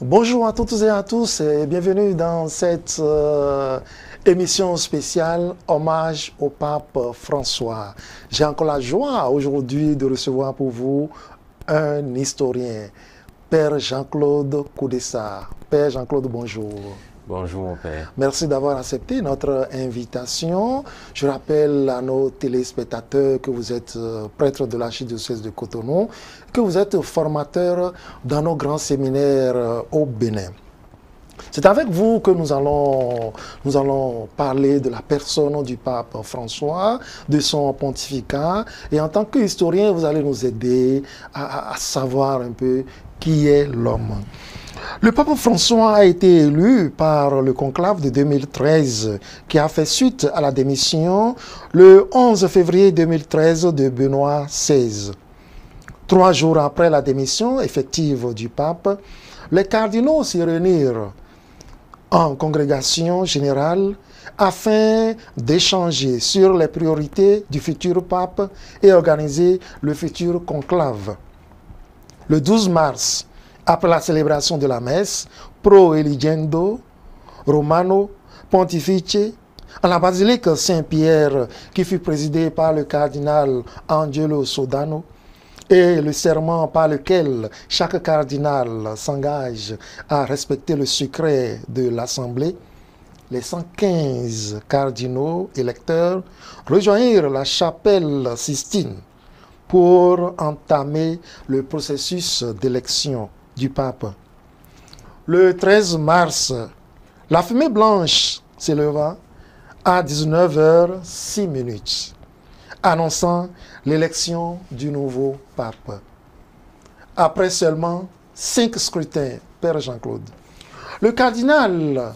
Bonjour à toutes et à tous et bienvenue dans cette émission spéciale hommage au pape François. J'ai encore la joie aujourd'hui de recevoir pour vous un historien, Père Jean-Claude Koudessa. Père Jean-Claude, bonjour. Bonjour mon père. Merci d'avoir accepté notre invitation. Je rappelle à nos téléspectateurs que vous êtes prêtre de l'archidiocèse de Cotonou, que vous êtes formateur dans nos grands séminaires au Bénin. C'est avec vous que nous allons parler de la personne du pape François, de son pontificat. Et en tant qu'historien, vous allez nous aider à savoir un peu qui est l'homme. Le pape François a été élu par le conclave de 2013 qui a fait suite à la démission le 11 février 2013 de Benoît XVI. 3 jours après la démission effective du pape, les cardinaux s'y réunirent en congrégation générale afin d'échanger sur les priorités du futur pape et organiser le futur conclave. Le 12 mars, après la célébration de la messe, Pro Eligendo Romano Pontifice, à la basilique Saint-Pierre, qui fut présidée par le cardinal Angelo Sodano, et le serment par lequel chaque cardinal s'engage à respecter le secret de l'Assemblée, les 115 cardinaux électeurs rejoignirent la chapelle Sistine pour entamer le processus d'élection du pape. Le 13 mars, la fumée blanche s'éleva à 19h06, annonçant l'élection du nouveau pape. Après seulement 5 scrutins, Père Jean-Claude, le cardinal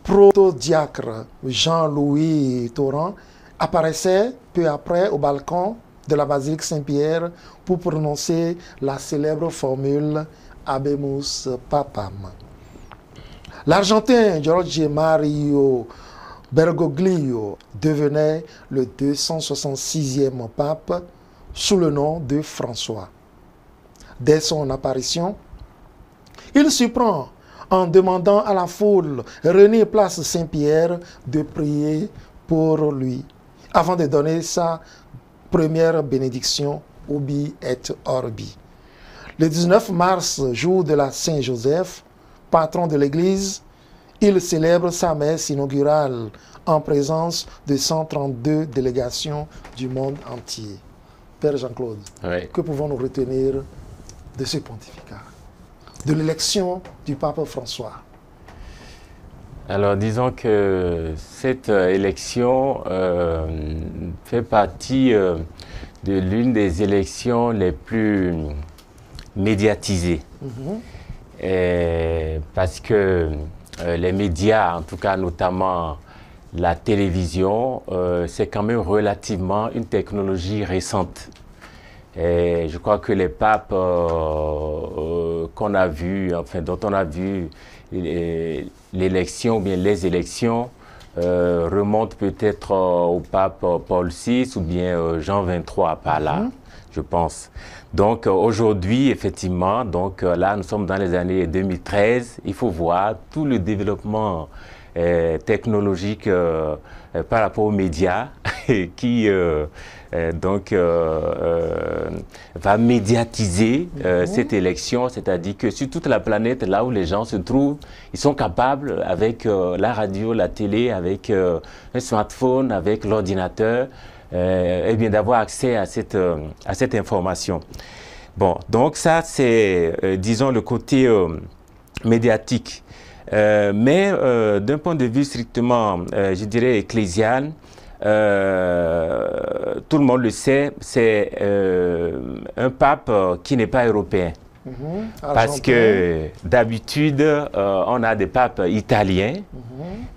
protodiacre Jean-Louis Torrent apparaissait peu après au balcon de la basilique Saint-Pierre pour prononcer la célèbre formule Habemus Papam. L'Argentin Jorge Mario Bergoglio devenait le 266e pape sous le nom de François. Dès son apparition, il surprend en demandant à la foule réunie place Saint-Pierre de prier pour lui, avant de donner sa première bénédiction, Ubi et Orbi. Le 19 mars, jour de la Saint-Joseph, patron de l'Église, il célèbre sa messe inaugurale en présence de 132 délégations du monde entier. Père Jean-Claude, Oui. que pouvons-nous retenir de ce pontificat, de l'élection du pape François? Alors disons que cette élection fait partie de l'une des élections les plus médiatisées. Parce que les médias, en tout cas notamment la télévision, c'est quand même relativement une technologie récente. Et je crois que les papes qu'on a vus, enfin dont on a vu l'élection ou bien les élections, remontent peut-être au pape Paul VI ou bien Jean XXIII par là, je pense. Donc aujourd'hui, effectivement, donc là nous sommes dans les années 2013, il faut voir tout le développement technologique par rapport aux médias qui va médiatiser cette élection, c'est-à-dire que sur toute la planète, là où les gens se trouvent, ils sont capables, avec la radio, la télé, avec un smartphone, avec l'ordinateur, eh bien d'avoir accès à cette information. Bon, donc ça c'est, disons, le côté médiatique. Mais d'un point de vue strictement, je dirais, ecclésial, tout le monde le sait, c'est un pape qui n'est pas européen. Parce que d'habitude, on a des papes italiens.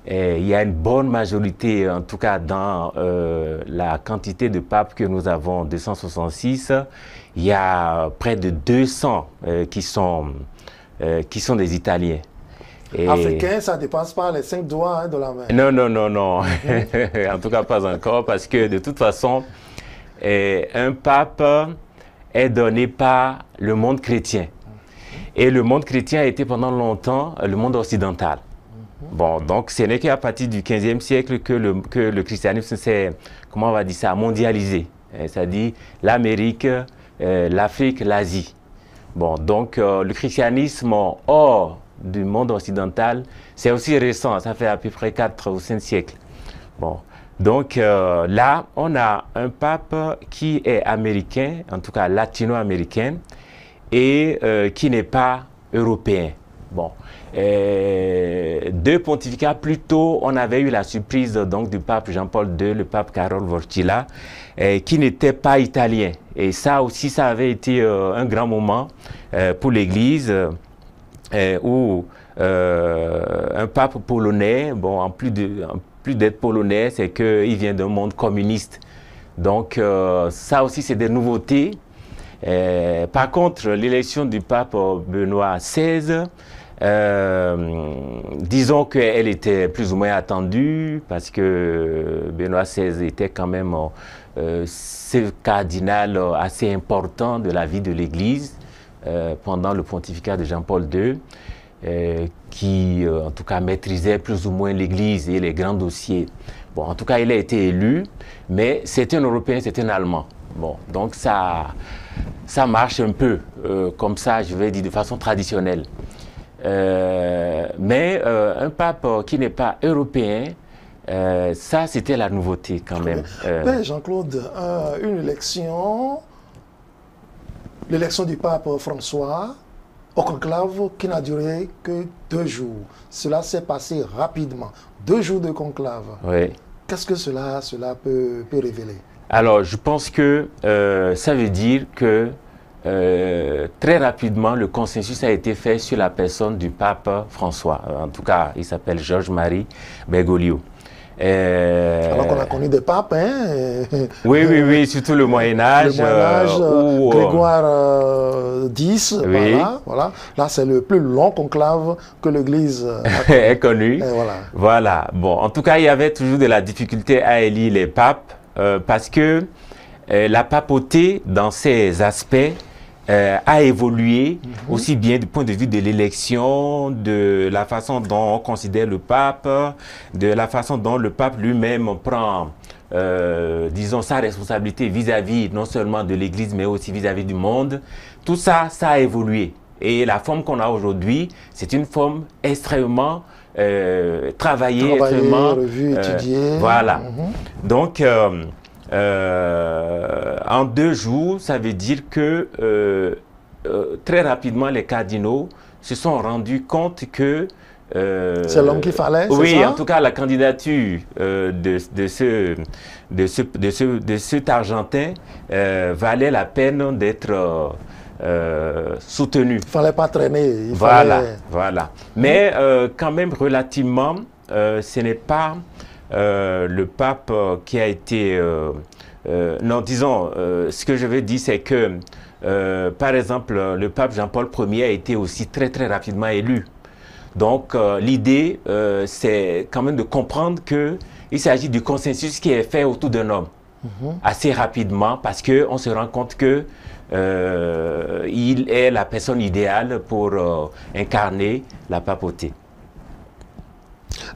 Et il y a une bonne majorité, en tout cas dans la quantité de papes que nous avons, 266, il y a près de 200 qui sont des Italiens. Et africain, ça ne dépasse pas les 5 doigts de la main. Non, non, non, non. En tout cas, pas encore, parce que de toute façon, un pape est donné par le monde chrétien. Et le monde chrétien a été pendant longtemps le monde occidental. Bon, donc ce n'est qu'à partir du 15e siècle que le christianisme s'est, comment on va dire ça, mondialisé. C'est-à-dire l'Amérique, l'Afrique, l'Asie. Bon, donc le christianisme hors du monde occidental, c'est aussi récent, ça fait à peu près 4 ou 5 siècles. Bon, donc là, on a un pape qui est américain, en tout cas latino-américain, et qui n'est pas européen. Bon, deux pontificats plus tôt, on avait eu la surprise donc du pape Jean-Paul II, le pape Karol Wojtyła, qui n'était pas italien. Et ça aussi, ça avait été un grand moment pour l'Église, où un pape polonais, bon, en plus d'être polonais, c'est qu'il vient d'un monde communiste. Donc ça aussi, c'est des nouveautés. Par contre, l'élection du pape Benoît XVI, disons qu'elle était plus ou moins attendue parce que Benoît XVI était quand même ce cardinal assez important de la vie de l'Église pendant le pontificat de Jean-Paul II, qui en tout cas maîtrisait plus ou moins l'Église et les grands dossiers. Bon, en tout cas, il a été élu, mais c'est un Européen, c'est un Allemand. Bon, donc ça marche un peu comme ça, je vais dire de façon traditionnelle. Mais un pape qui n'est pas européen, ça c'était la nouveauté quand même. Jean-Claude, une élection, l'élection du pape François au conclave qui n'a duré que 2 jours. Cela s'est passé rapidement. 2 jours de conclave. Oui. Qu'est-ce que cela peut révéler? Alors, je pense que ça veut dire que très rapidement, le consensus a été fait sur la personne du pape François. En tout cas, il s'appelle Georges-Marie Bergoglio. Alors qu'on a connu des papes, hein? Oui, surtout le Moyen-Âge. Le Moyen-Âge, Grégoire X, oui. voilà. Là, c'est le plus long conclave que l'Église est connu. Voilà. Bon, en tout cas, il y avait toujours de la difficulté à élire les papes parce que la papauté, dans ses aspects, a évolué aussi bien du point de vue de l'élection, de la façon dont on considère le pape, de la façon dont le pape lui-même prend, disons, sa responsabilité vis-à-vis non seulement de l'Église, mais aussi vis-à-vis du monde. Tout ça, ça a évolué. Et la forme qu'on a aujourd'hui, c'est une forme extrêmement travaillée, extrêmement revue, étudiée. Voilà. Donc, en 2 jours, ça veut dire que très rapidement, les cardinaux se sont rendus compte que... c'est l'homme qu'il fallait, c'est oui, ça? en tout cas, la candidature de cet Argentin valait la peine d'être soutenu. Il ne fallait pas traîner. Voilà. Mais quand même, relativement, ce n'est pas... le pape qui a été... non, disons, ce que je veux dire, c'est que, par exemple, le pape Jean-Paul Ier a été aussi très rapidement élu. Donc, l'idée, c'est quand même de comprendre qu'il s'agit du consensus qui est fait autour d'un homme assez rapidement parce qu'on se rend compte que il est la personne idéale pour incarner la papauté.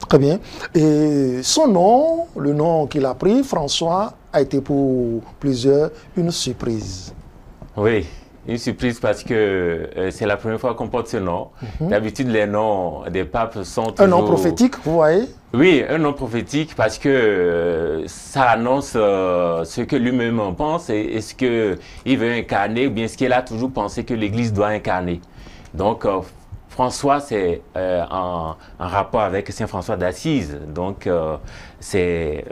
Très bien. Et son nom, le nom qu'il a pris, François, a été pour plusieurs une surprise. Oui, une surprise parce que c'est la première fois qu'on porte ce nom. D'habitude, les noms des papes sont toujours... Un nom prophétique, vous voyez? Oui, un nom prophétique parce que ça annonce ce que lui-même en pense et ce qu'il veut incarner ou bien ce qu'il a toujours pensé que l'Église doit incarner. Donc, François, c'est en rapport avec Saint François d'Assise. Donc, c'est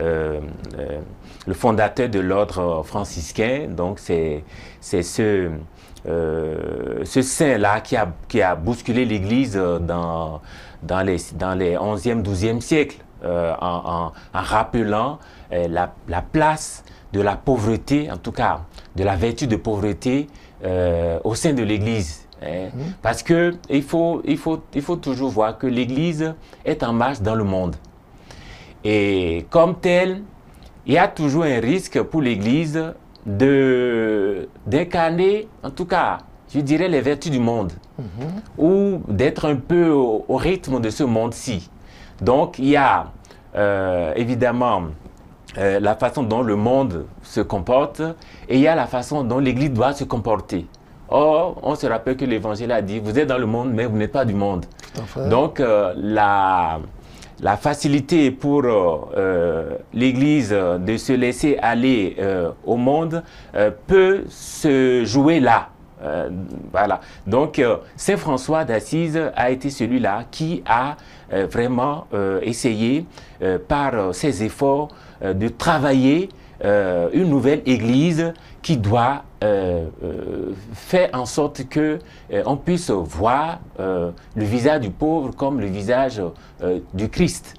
le fondateur de l'ordre franciscain. Donc, c'est ce saint-là qui a bousculé l'Église dans les 11e, 12e siècles, en rappelant la place de la pauvreté, en tout cas de la vertu de pauvreté au sein de l'Église. Parce qu'il faut toujours voir que l'Église est en marche dans le monde. Et comme tel, il y a toujours un risque pour l'Église d'incarner, en tout cas je dirais, les vertus du monde, ou d'être un peu au rythme de ce monde-ci. Donc, il y a évidemment la façon dont le monde se comporte, et il y a la façon dont l'Église doit se comporter. Or, on se rappelle que l'Évangile a dit, vous êtes dans le monde, mais vous n'êtes pas du monde. Donc, la facilité pour l'Église de se laisser aller au monde peut se jouer là. Voilà. Donc, Saint François d'Assise a été celui-là qui a vraiment essayé, par ses efforts, de travailler une nouvelle Église qui doit faire en sorte qu'on puisse voir le visage du pauvre comme le visage du Christ.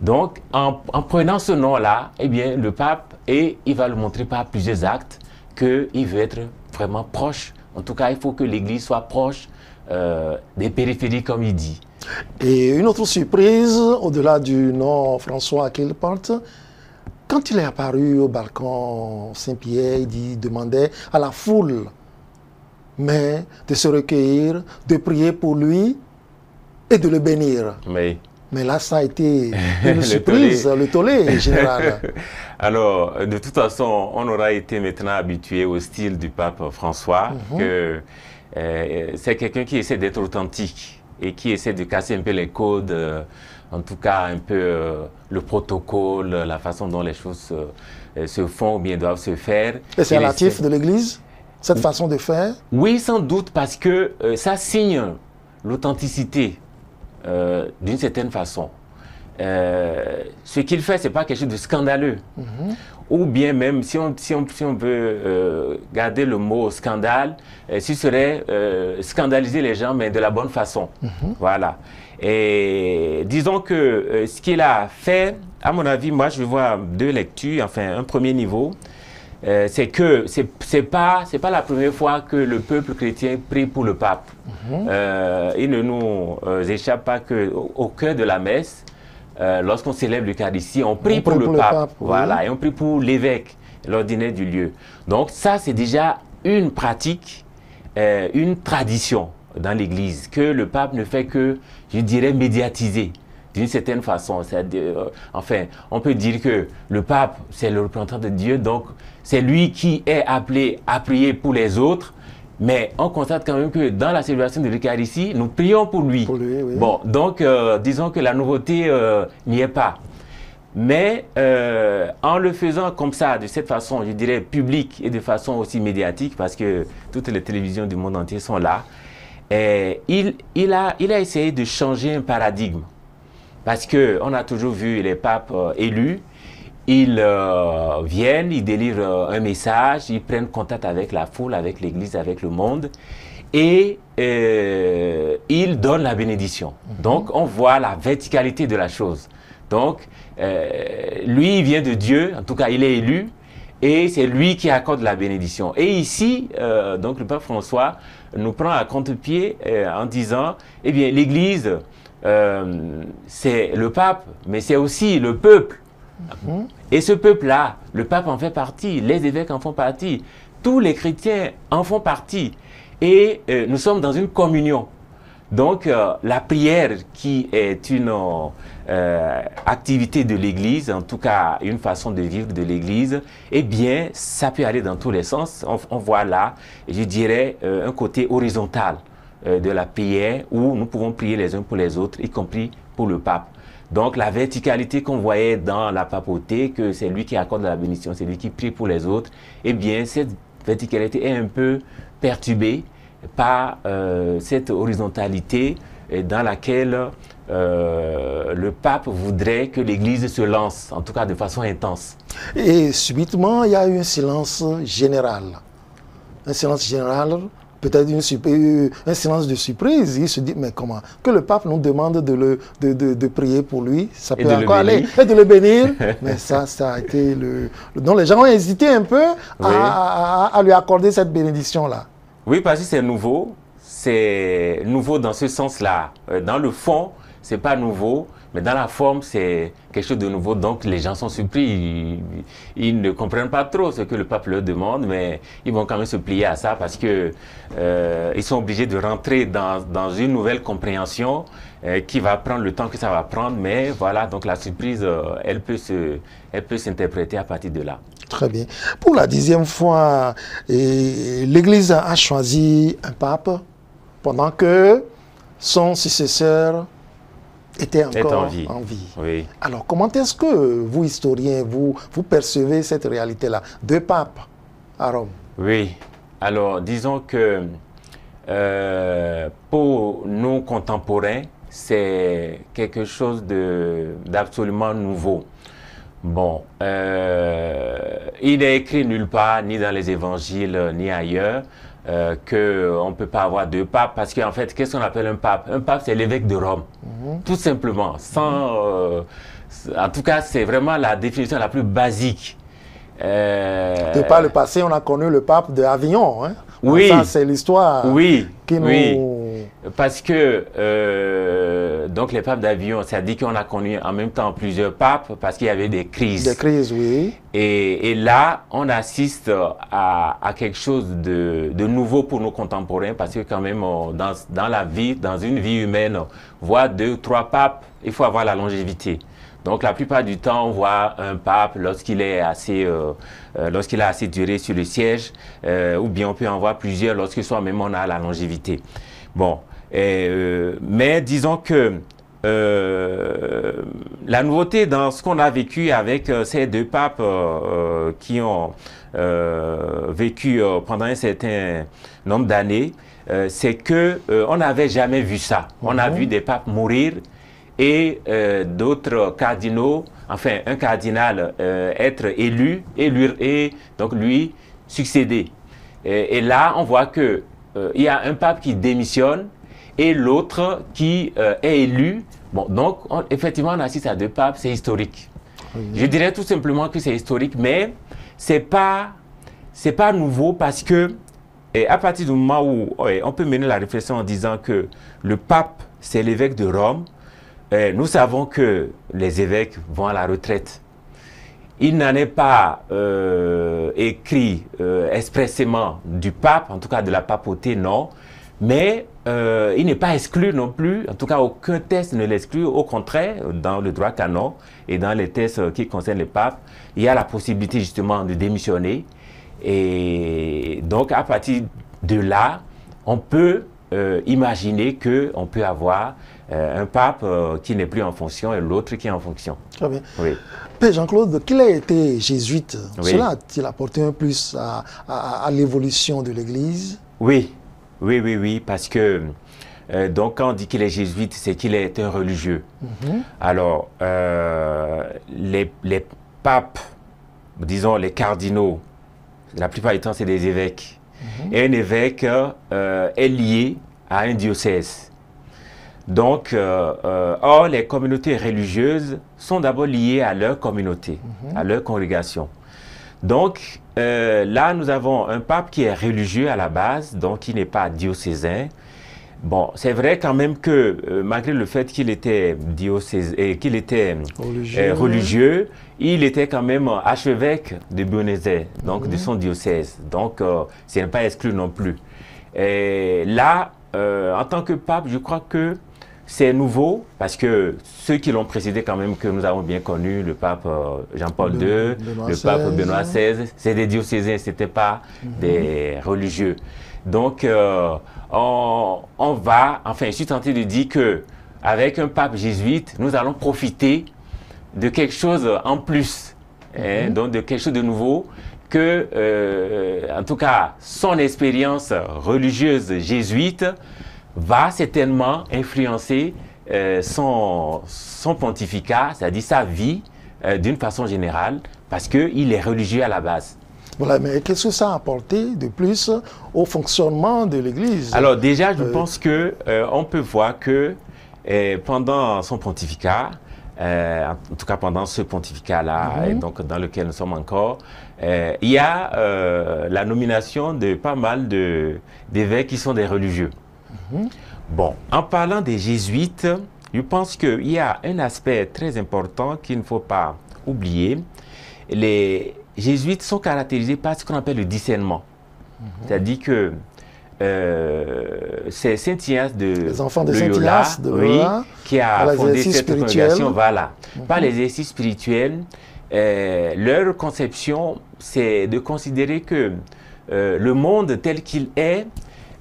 Donc, en prenant ce nom-là, eh bien, le pape, et il va le montrer par plusieurs actes, qu'il veut être vraiment proche. En tout cas, il faut que l'Église soit proche des périphéries, comme il dit. Et une autre surprise, au-delà du nom François qu'il porte, quand il est apparu au balcon Saint-Pierre, il demandait à la foule mais de se recueillir, de prier pour lui et de le bénir. Mais là, ça a été une surprise, le tollé général. Alors, de toute façon, on aura été maintenant habitué au style du pape François, que c'est quelqu'un qui essaie d'être authentique et qui essaie de casser un peu les codes, en tout cas un peu le protocole, la façon dont les choses se font ou bien doivent se faire. Et c'est relatif de l'Église, cette façon de faire? Oui, sans doute, parce que ça signe l'authenticité d'une certaine façon. Ce qu'il fait, ce n'est pas quelque chose de scandaleux. Ou bien même, si on veut garder le mot scandale, ce serait scandaliser les gens, mais de la bonne façon. Voilà. Et disons que ce qu'il a fait, à mon avis, moi je vois deux lectures, enfin un premier niveau, c'est que c'est pas la première fois que le peuple chrétien prie pour le pape. Il ne nous échappe pas qu'au cœur de la messe, lorsqu'on célèbre l'Eucharistie, on prie pour le pape. Voilà, et on prie pour l'évêque, l'ordinaire du lieu. Donc ça, c'est déjà une pratique, une tradition dans l'Église, que le pape ne fait que, je dirais, médiatiser d'une certaine façon. Enfin, on peut dire que le pape, c'est le représentant de Dieu, donc c'est lui qui est appelé à prier pour les autres, mais on constate quand même que dans la célébration de l'Eucharistie, nous prions pour lui. Oui. Bon, donc disons que la nouveauté n'y est pas. Mais en le faisant comme ça, de cette façon, je dirais, publique et de façon aussi médiatique, parce que toutes les télévisions du monde entier sont là, il a essayé de changer un paradigme. Parce qu'on a toujours vu les papes élus, ils viennent, ils délivrent un message, ils prennent contact avec la foule, avec l'Église, avec le monde, et ils donnent la bénédiction. Donc, on voit la verticalité de la chose. Donc, lui, il vient de Dieu, en tout cas, il est élu, et c'est lui qui accorde la bénédiction. Et ici, donc, le pape François nous prend à contre-pied en disant, eh bien, l'Église, c'est le pape, mais c'est aussi le peuple. Et ce peuple-là, le pape en fait partie, les évêques en font partie, tous les chrétiens en font partie. Et nous sommes dans une communion. Donc, la prière, qui est une activité de l'Église, en tout cas une façon de vivre de l'Église, eh bien, ça peut aller dans tous les sens. On voit là, je dirais, un côté horizontal de la prière, où nous pouvons prier les uns pour les autres, y compris pour le pape. Donc, la verticalité qu'on voyait dans la papauté, que c'est lui qui accorde la bénédiction, c'est lui qui prie pour les autres, eh bien, cette verticalité est un peu perturbée par cette horizontalité dans laquelle le pape voudrait que l'Église se lance, en tout cas de façon intense. Et subitement, il y a eu un silence général. Un silence général, peut-être un silence de surprise. Il se dit, mais comment? Que le pape nous demande de prier pour lui, ça peut encore aller, et de le bénir. Mais ça a été donc les gens ont hésité un peu à lui accorder cette bénédiction-là. Oui, parce que c'est nouveau dans ce sens-là. Dans le fond, c'est pas nouveau, mais dans la forme, c'est quelque chose de nouveau. Donc, les gens sont surpris. Ils ne comprennent pas trop ce que le pape leur demande, mais ils vont quand même se plier à ça parce que ils sont obligés de rentrer dans une nouvelle compréhension qui va prendre le temps que ça va prendre. Mais voilà, donc la surprise, elle peut s'interpréter à partir de là. Très bien. Pour la 10e fois, l'Église a choisi un pape pendant que son successeur était encore en vie. Oui. Alors, comment est-ce que vous, historiens, vous percevez cette réalité-là? 2 papes à Rome. Oui. Alors, disons que pour nos contemporains, c'est quelque chose d'absolument nouveau. Bon, il n'est écrit nulle part, ni dans les évangiles, ni ailleurs, qu'on ne peut pas avoir 2 papes, parce qu'en fait, qu'est-ce qu'on appelle un pape? Un pape, c'est l'évêque de Rome, tout simplement. En tout cas, c'est vraiment la définition la plus basique. De par le passé, on a connu le pape d'Avignon. Hein? Oui. Ça, c'est l'histoire qui nous... Oui, parce que donc les papes d'Avignon, ça dit qu'on a connu en même temps plusieurs papes parce qu'il y avait des crises. Des crises, oui. Et là, on assiste à quelque chose de nouveau pour nos contemporains parce que quand même, dans la vie, dans une vie humaine, voir 2 ou 3 papes, il faut avoir la longévité. Donc, la plupart du temps, on voit un pape lorsqu'il a assez duré sur le siège, ou bien on peut en voir plusieurs lorsque soi-même on a la longévité. Bon, mais disons que la nouveauté dans ce qu'on a vécu avec ces 2 papes qui ont vécu pendant un certain nombre d'années, c'est que on n'avait jamais vu ça. On a vu des papes mourir et d'autres cardinaux, enfin un cardinal être élu et donc lui succéder. Et là, on voit que il y a un pape qui démissionne et l'autre qui est élu. Bon, donc effectivement, on assiste à 2 papes, c'est historique. Je dirais tout simplement que c'est historique, mais c'est pas nouveau parce que à partir du moment où on peut mener la réflexion en disant que le pape, c'est l'évêque de Rome, nous savons que les évêques vont à la retraite. Il n'en est pas écrit expressément du pape, en tout cas de la papauté, non. Mais il n'est pas exclu non plus, en tout cas aucun texte ne l'exclut. Au contraire, dans le droit canon et dans les textes qui concernent les papes, il y a la possibilité justement de démissionner. Et donc à partir de là, on peut imaginer qu'on peut avoir un pape qui n'est plus en fonction et l'autre qui est en fonction. Très bien. Oui. Père Jean-Claude, qu'il a été jésuite, Oui. cela a-t-il apporté un plus à l'évolution de l'Église? Oui, parce que donc quand on dit qu'il est jésuite, c'est qu'il est un religieux. Alors, les papes, disons les cardinaux, la plupart du temps c'est des évêques. Et un évêque est lié à un diocèse. Donc, or, les communautés religieuses sont d'abord liées à leur communauté, à leur congrégation. Donc, là, nous avons un pape qui est religieux à la base, donc qui n'est pas diocésain. Bon, c'est vrai quand même que, malgré le fait qu'il était religieux, il était quand même archevêque de Buenos-Aires, donc de son diocèse. Donc, ce n'est pas exclu non plus. Et là, en tant que pape, je crois que c'est nouveau parce que ceux qui l'ont précédé quand même, que nous avons bien connu, le pape Jean-Paul II, le pape Benoît XVI, c'est des diocésains, ce n'étaient pas des religieux. Donc, on va, enfin, je suis tenté de dire qu'avec un pape jésuite, nous allons profiter de quelque chose en plus, donc de quelque chose de nouveau, que, en tout cas, son expérience religieuse jésuite va certainement influencer son pontificat, c'est-à-dire sa vie, d'une façon générale, parce qu'il est religieux à la base. Voilà, mais qu'est-ce que ça a apporté de plus au fonctionnement de l'Église? Alors déjà, je pense que on peut voir que pendant son pontificat, en tout cas pendant ce pontificat-là, donc dans lequel nous sommes encore, il y a la nomination de pas mal d'évêques qui sont des religieux. Bon, en parlant des jésuites, je pense qu'il y a un aspect très important qu'il ne faut pas oublier. Les jésuites sont caractérisés par ce qu'on appelle le discernement. C'est-à-dire que c'est Saint Ignace de Loyola, qui a fondé cette congrégation. Voilà. Par l'exercice spirituel, leur conception, c'est de considérer que le monde tel qu'il est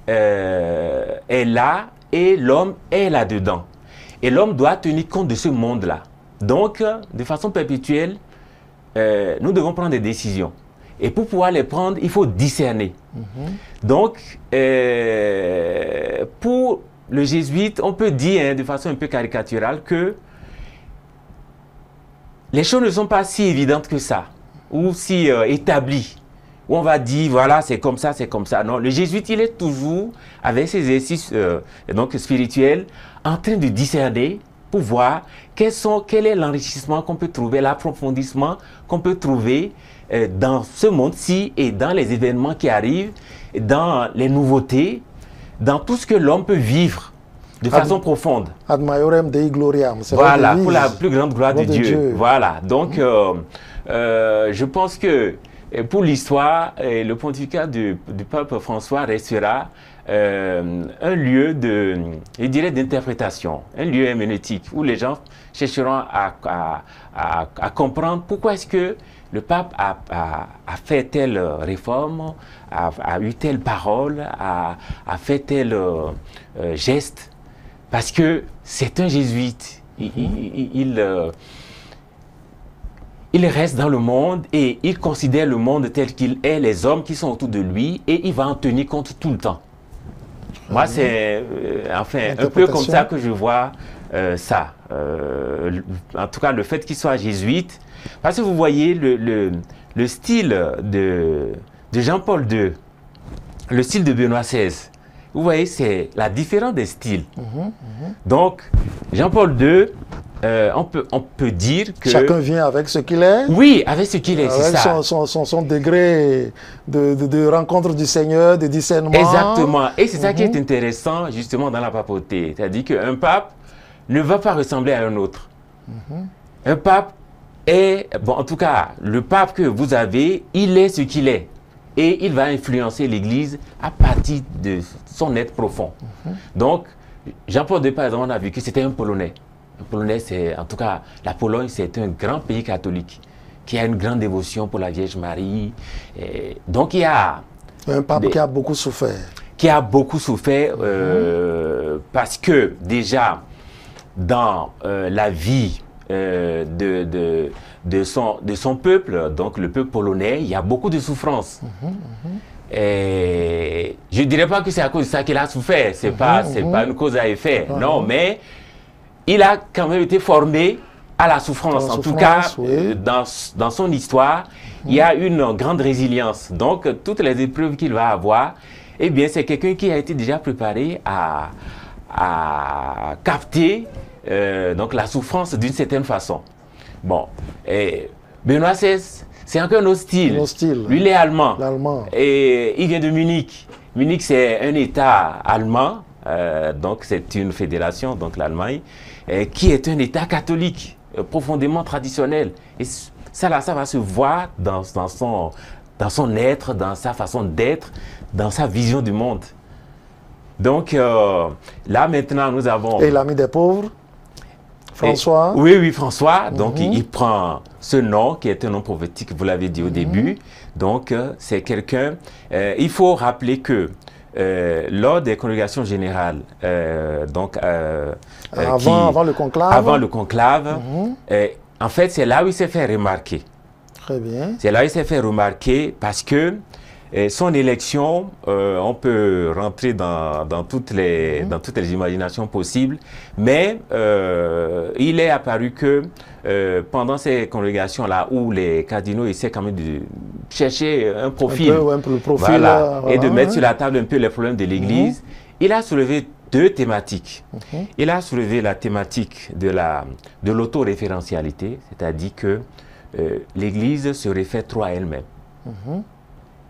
là et l'homme est là-dedans. Et l'homme doit tenir compte de ce monde-là. Donc, de façon perpétuelle, nous devons prendre des décisions. Et pour pouvoir les prendre, il faut discerner. Donc, pour le jésuite, on peut dire de façon un peu caricaturale que les choses ne sont pas si évidentes que ça, ou si établies, où on va dire, voilà, c'est comme ça, c'est comme ça. Non, le jésuite, il est toujours, avec ses exercices donc spirituels, en train de discerner pour voir quel est l'enrichissement qu'on peut trouver, l'approfondissement qu'on peut trouver dans ce monde-ci et dans les événements qui arrivent, dans les nouveautés, dans tout ce que l'homme peut vivre de façon profonde. Ad maiorem Dei gloriam. Voilà, pour la plus grande gloire de Dieu. Voilà, donc je pense que pour l'histoire, le pontificat du pape François restera un lieu je dirais, d'interprétation, un lieu herméneutique où les gens chercheront à comprendre pourquoi est-ce que le pape a fait telle réforme, a eu telle parole, a fait tel geste, parce que c'est un jésuite. Il reste dans le monde et il considère le monde tel qu'il est, les hommes qui sont autour de lui, et il va en tenir compte tout le temps. Moi, c'est enfin un peu comme ça que je vois ça. En tout cas, le fait qu'il soit jésuite, parce que vous voyez le style de Jean-Paul II, le style de Benoît XVI, vous voyez, c'est la différence des styles. Donc, Jean-Paul II, on peut dire que... Chacun vient avec ce qu'il est. Oui, avec ce qu'il est, c'est ça. Son degré de rencontre du Seigneur, de discernement. Exactement. Et c'est ça qui est intéressant, justement, dans la papauté. C'est-à-dire qu'un pape ne va pas ressembler à un autre. Un pape est... Bon, en tout cas, le pape que vous avez, il est ce qu'il est. Et il va influencer l'Église à partir de son être profond. Donc, Jean-Paul II, par exemple, on a vu que c'était un Polonais. Le Polonais, c'est, en tout cas, la Pologne, c'est un grand pays catholique qui a une grande dévotion pour la Vierge Marie. Et donc, il y a... Un pape qui a beaucoup souffert. Qui a beaucoup souffert parce que, déjà, dans la vie de son peuple, donc le peuple polonais, il y a beaucoup de souffrances. Et je ne dirais pas que c'est à cause de ça qu'il a souffert. C'est pas une cause à effet. Non, mais... il a quand même été formé à la souffrance. En tout cas, oui. Dans son histoire, il y a une grande résilience. Donc, toutes les épreuves qu'il va avoir, eh bien, c'est quelqu'un qui a été déjà préparé à capter donc la souffrance d'une certaine façon. Bon, et Benoît XVI, c'est encore un autre style. Lui, il est allemand. Et il vient de Munich. Munich, c'est un État allemand. Donc, c'est une fédération, donc l'Allemagne, qui est un État catholique, profondément traditionnel. Et ça va se voir dans son être, dans sa façon d'être, dans sa vision du monde. Donc, là, maintenant, nous avons... Et l'ami des pauvres, François. Oui, François. Donc, il prend ce nom, qui est un nom prophétique, vous l'avez dit au début. Donc, c'est quelqu'un... il faut rappeler que lors des congrégations générales, avant le conclave, en fait, c'est là où il s'est fait remarquer. Très bien. C'est là où il s'est fait remarquer parce que son élection, on peut rentrer dans toutes les imaginations possibles, mais il est apparu que pendant ces congrégations-là où les cardinaux essaient quand même de chercher un profil, voilà, et de mettre sur la table un peu les problèmes de l'Église, il a soulevé deux thématiques. Il a soulevé la thématique de l'autoréférentialité, c'est-à-dire que l'Église se réfère trop à elle-même.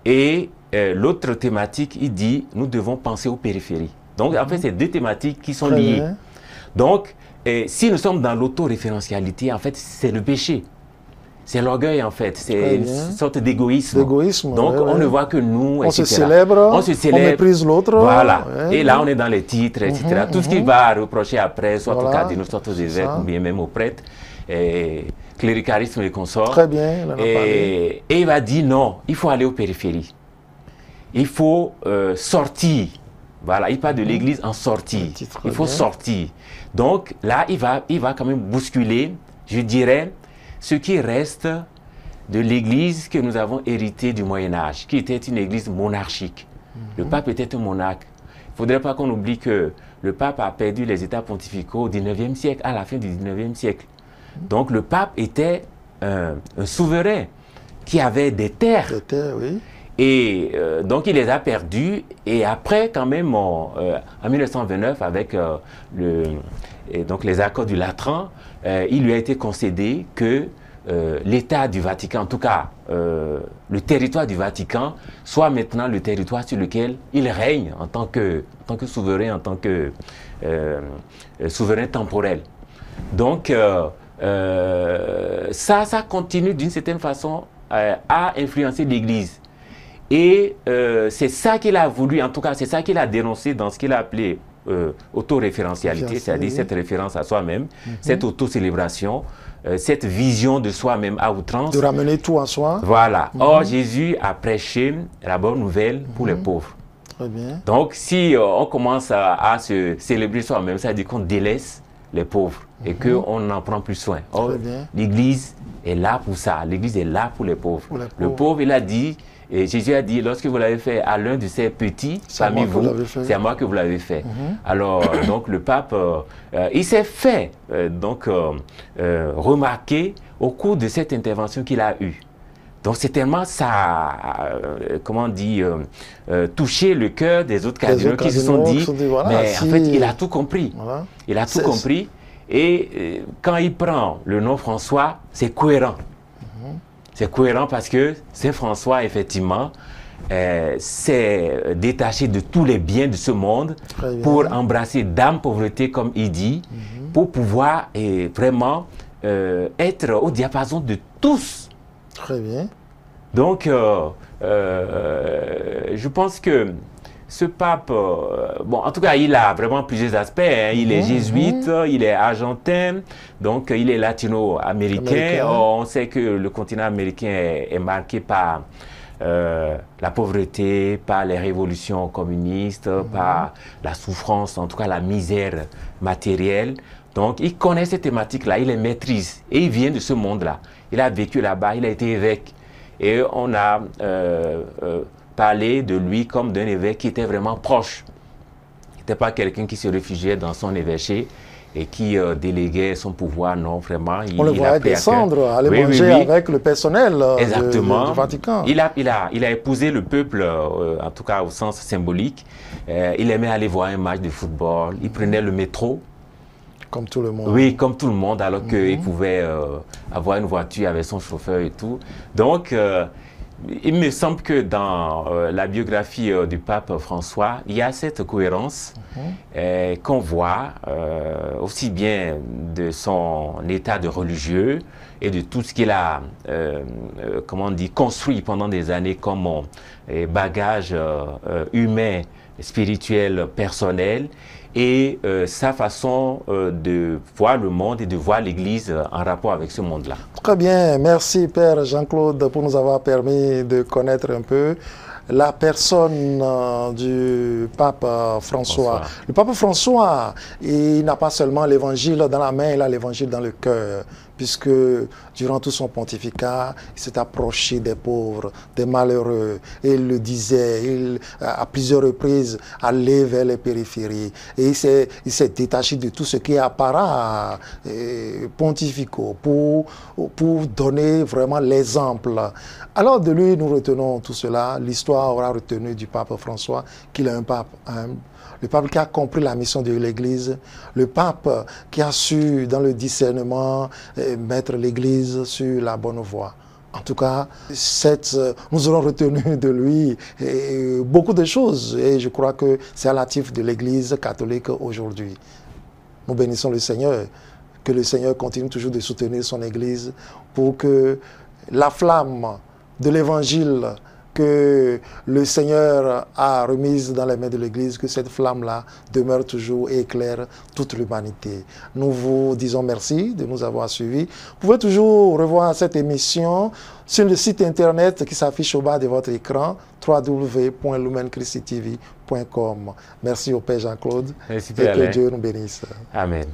Et l'autre thématique, il dit, nous devons penser aux périphéries. Donc, en fait, c'est deux thématiques qui sont liées. Donc, Et si nous sommes dans l'autoréférentialité, en fait, c'est le péché. C'est l'orgueil, en fait. C'est une sorte d'égoïsme. Donc, on ne voit que nous, on se célèbre, on méprise l'autre. Voilà. Et là, on est dans les titres, etc. Tout ce qu'il va reprocher après, soit au cardinal, soit aux évêques, ou bien même aux prêtres, et cléricalisme et consorts. Très bien, il en a parlé. Et il va dire non, il faut aller aux périphéries. Il faut sortir. Voilà, il parle de l'Église en sortie. Il faut sortir. Donc là, il va quand même bousculer, je dirais, ce qui reste de l'Église que nous avons héritée du Moyen-Âge, qui était une Église monarchique. Le pape était un monarque. Il ne faudrait pas qu'on oublie que le pape a perdu les États pontificaux au 19e siècle, à la fin du 19e siècle. Donc le pape était un souverain qui avait des terres. Des terres, oui. Et donc il les a perdus. Et après, quand même, en 1929, avec donc les accords du Latran, il lui a été concédé que l'État du Vatican, en tout cas le territoire du Vatican, soit maintenant le territoire sur lequel il règne en tant que souverain, en tant que souverain temporel. Donc ça continue d'une certaine façon à influencer l'Église. Et c'est ça qu'il a voulu, en tout cas c'est ça qu'il a dénoncé dans ce qu'il a appelé autoréférentialité, c'est-à-dire cette référence à soi-même, cette autocélébration, cette vision de soi-même à outrance. De ramener tout à soi. Voilà. Or, Jésus a prêché la bonne nouvelle pour les pauvres. Très bien. Donc, si on commence à se célébrer soi-même, ça veut dire qu'on délaisse les pauvres et qu'on n'en prend plus soin. Or, l'Église est là pour ça. L'Église est là pour les pauvres. Le pauvre, il a dit, et Jésus a dit, lorsque vous l'avez fait à l'un de ces petits parmi vous, c'est à moi que vous l'avez fait. Alors, donc, le pape, il s'est fait remarquer au cours de cette intervention qu'il a eue. Donc, c'est tellement ça, comment on dit, touché le cœur des autres cardinaux qui se sont dit, voilà, mais en fait, il a tout compris. Voilà. Il a tout compris. Et quand il prend le nom François, c'est cohérent. C'est cohérent parce que Saint François, effectivement, s'est détaché de tous les biens de ce monde pour embrasser d'âme pauvreté, comme il dit, pour pouvoir vraiment être au diapason de tous. Très bien. Donc, je pense que ce pape, bon, en tout cas, il a vraiment plusieurs aspects. Hein. Il est jésuite, il est argentin, donc il est latino-américain. On sait que le continent américain est marqué par la pauvreté, par les révolutions communistes, par la souffrance, en tout cas la misère matérielle. Donc, il connaît ces thématiques-là, il les maîtrise et il vient de ce monde-là. Il a vécu là-bas, il a été évêque. Et on a parlé de lui comme d'un évêque qui était vraiment proche. Il n'était pas quelqu'un qui se réfugiait dans son évêché et qui déléguait son pouvoir, non, vraiment. On le voyait descendre, aller manger avec le personnel du Vatican. Il a épousé le peuple, en tout cas au sens symbolique. Il aimait aller voir un match de football, il prenait le métro. Comme tout le monde. Oui, comme tout le monde, alors qu'il pouvait avoir une voiture avec son chauffeur et tout. Donc, il me semble que dans la biographie du pape François, il y a cette cohérence qu'on voit aussi bien de son état de religieux et de tout ce qu'il a comment on dit, construit pendant des années comme bagage humain, spirituel, personnel, et sa façon de voir le monde et de voir l'Église en rapport avec ce monde-là. Très bien, merci Père Jean-Claude pour nous avoir permis de connaître un peu la personne du pape François. Le pape François, il n'a pas seulement l'évangile dans la main, il a l'évangile dans le cœur, puisque durant tout son pontificat, il s'est approché des pauvres, des malheureux, et il le disait, à plusieurs reprises, aller vers les périphéries. Et il s'est détaché de tout ce qui est apparat pontificaux pour donner vraiment l'exemple. Alors de lui, nous retenons tout cela. L'histoire aura retenu du pape François qu'il est un pape humble. Le pape qui a compris la mission de l'Église, le pape qui a su, dans le discernement, mettre l'Église sur la bonne voie. En tout cas, nous aurons retenu de lui beaucoup de choses et je crois que c'est à l'actif de l'Église catholique aujourd'hui. nous bénissons le Seigneur. Que le Seigneur continue toujours de soutenir son Église pour que la flamme de l'Évangile que le Seigneur a remise dans les mains de l'Église, que cette flamme-là demeure toujours et éclaire toute l'humanité. Nous vous disons merci de nous avoir suivis. Vous pouvez toujours revoir cette émission sur le site internet qui s'affiche au bas de votre écran, www.lumenchristytv.com. Merci au Père Jean-Claude et que Dieu nous bénisse. Amen.